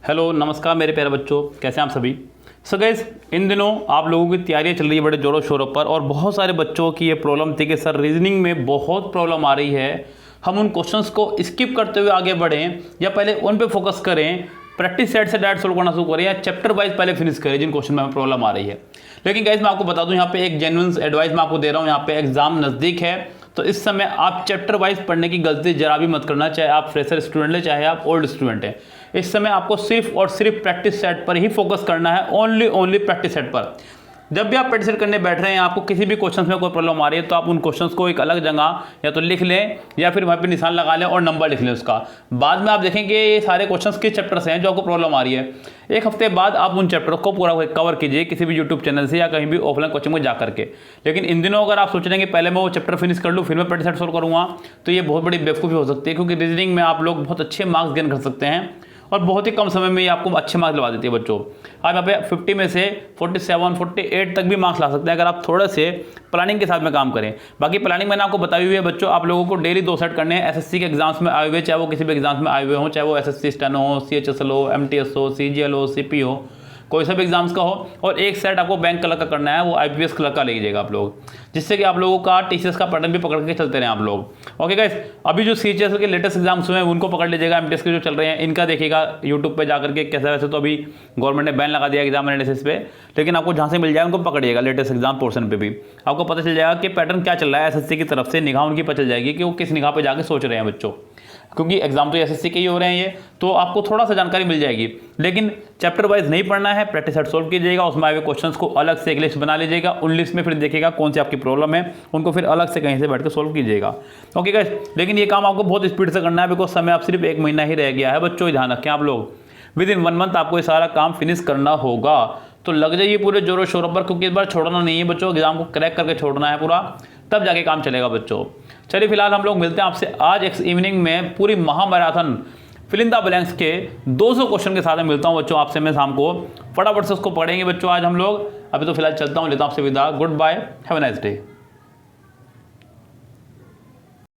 Hello नमस्कार मेरे प्यारे बच्चों, कैसे हैं आप सभी। सो गाइस, इन दिनों आप लोगों की तैयारियां चल रही है बड़े जोरों शोरों पर और बहुत सारे बच्चों की ये प्रॉब्लम थी कि सर रीजनिंग में बहुत प्रॉब्लम आ रही है, हम उन क्वेश्चंस को स्किप करते हुए आगे बढ़ें या पहले उन पे फोकस करें, प्रैक्टिस सेट से डायरेक्ट सोल्व करना शुरू करें या चैप्टर वाइज पहले फिनिश करें जिन क्वेश्चन में हमें प्रॉब्लम आ रही है। लेकिन गाइस मैं आपको बता दूं, यहाँ पे एक जेन्युइन एडवाइस मैं आपको दे रहा हूँ। यहाँ पे एग्जाम नज़दीक है तो इस समय आप चैप्टर वाइज पढ़ने की गलती जरा भी मत करना, चाहे आप फ्रेशर स्टूडेंट हैं चाहे आप ओल्ड स्टूडेंट हैं। इस समय आपको सिर्फ और सिर्फ प्रैक्टिस सेट पर ही फोकस करना है, ओनली प्रैक्टिस सेट पर। जब भी आप प्रैक्टिस सेट करने बैठ रहे हैं, आपको किसी भी क्वेश्चन में कोई प्रॉब्लम आ रही है तो आप उन क्वेश्चंस को एक अलग जगह या तो लिख लें या फिर वहाँ पे निशान लगा लें और नंबर लिख लें उसका। बाद में आप देखेंगे ये सारे क्वेश्चंस किस चैप्टर से हैं जो आपको प्रॉब्लम आ रही है। एक हफ्ते बाद आप उन चैप्टर को पूरा कवर कीजिए किसी भी यूट्यूब चैनल से या कहीं भी ऑफलाइन कोचिंग में जा करके। लेकिन इन दिनों अगर आप सोच रहे हैं कि पहले मैं वो चैप्टर फिनिश कर लूँ फिर मैं प्रैक्टिस सेट सोल्व करूँगा, तो ये बहुत बड़ी बेवकूफ़ी हो सकती है, क्योंकि रीजनिंग में आप लोग बहुत अच्छे मार्क्स गेन कर सकते हैं और बहुत ही कम समय में ये आपको अच्छे मार्क्स लगा देती है बच्चों। आप यहाँ पे 50 में से 47, 48 तक भी मार्क्स ला सकते हैं अगर आप थोड़े से प्लानिंग के साथ में काम करें। बाकी प्लानिंग मैंने आपको बताई हुई है बच्चों, आप लोगों को डेली 2 सेट करने हैं एसएससी के एग्जाम्स में आए हुए, चाहे वो किसी भी एग्जाम्स में आए हुए हों, चाहे वो एसएससी स्टेनो हो, सीएचएसएल हो, एमटीएस हो, सीजीएल हो, सीपी हो, कोई सा भी एग्जाम्स का हो। और एक सेट आपको बैंक कलर का करना है, वो आईपीएस कलर का ले लीजिएगा आप लोग, जिससे कि आप लोगों का टीसीएस का पैटर्न भी पकड़ के चलते रहे आप लोग। ओके गाइस, अभी जो सीएचएसएल के लेटेस्ट एग्जाम्स हुए हैं उनको पकड़ लीजिएगा, एमटीएस के जो चल रहे हैं इनका देखिएगा यूट्यूब पे जाकर के कैसे। वैसे तो अभी गवर्नमेंट ने बैन लगा दिया एग्जाम एनालिसिस पे, लेकिन आपको जहाँ से मिल जाए उनको पकड़िएगा। लेटेस्ट एग्जाम पोर्शन पे भी आपको पता चल जाएगा कि पैटर्न क्या चल रहा है एसएससी की तरफ से, निगाह उनकी पता चल जाएगी कि वो किस निगाह पे जाके सोच रहे हैं बच्चों, क्योंकि एग्जाम तो एसएससी के ही हो रहे हैं ये, तो आपको थोड़ा सा जानकारी मिल जाएगी। लेकिन चैप्टर वाइज नहीं पढ़ना है, प्रैक्टिस सेट सोल्व कीजिएगा, उसमें आए हुए क्वेश्चंस को अलग से एक लिस्ट बना लीजिएगा, उन लिस्ट में फिर देखिएगा कौन सी आपकी प्रॉब्लम है, उनको फिर अलग से कहीं से बैठ कर सोल्व कीजिएगा। ओके गाइस, लेकिन ये काम आपको बहुत स्पीड से करना है, बिकॉज समय आप सिर्फ 1 महीना ही रह गया है बच्चों। ध्यान रखें आप लोग, विद इन 1 मंथ आपको ये सारा काम फिनिश करना होगा, तो लग जाइए पूरे जोरों शोरों पर, क्योंकि इस बार छोड़ना नहीं है बच्चों, एग्जाम को क्रैक करके छोड़ना है पूरा, तब जाके काम चलेगा बच्चों। चलिए फिलहाल हम लोग मिलते हैं आपसे आज इवनिंग में पूरी महामैराथन फिल इन द ब्लैंक्स के 200 क्वेश्चन के साथ में मिलता हूं बच्चों आपसे मैं शाम को। फटाफट से उसको पढ़ेंगे बच्चों आज हम लोग। अभी तो फिलहाल चलता हूं, लेता हूं आपसे विदा। Goodbye, have a nice day.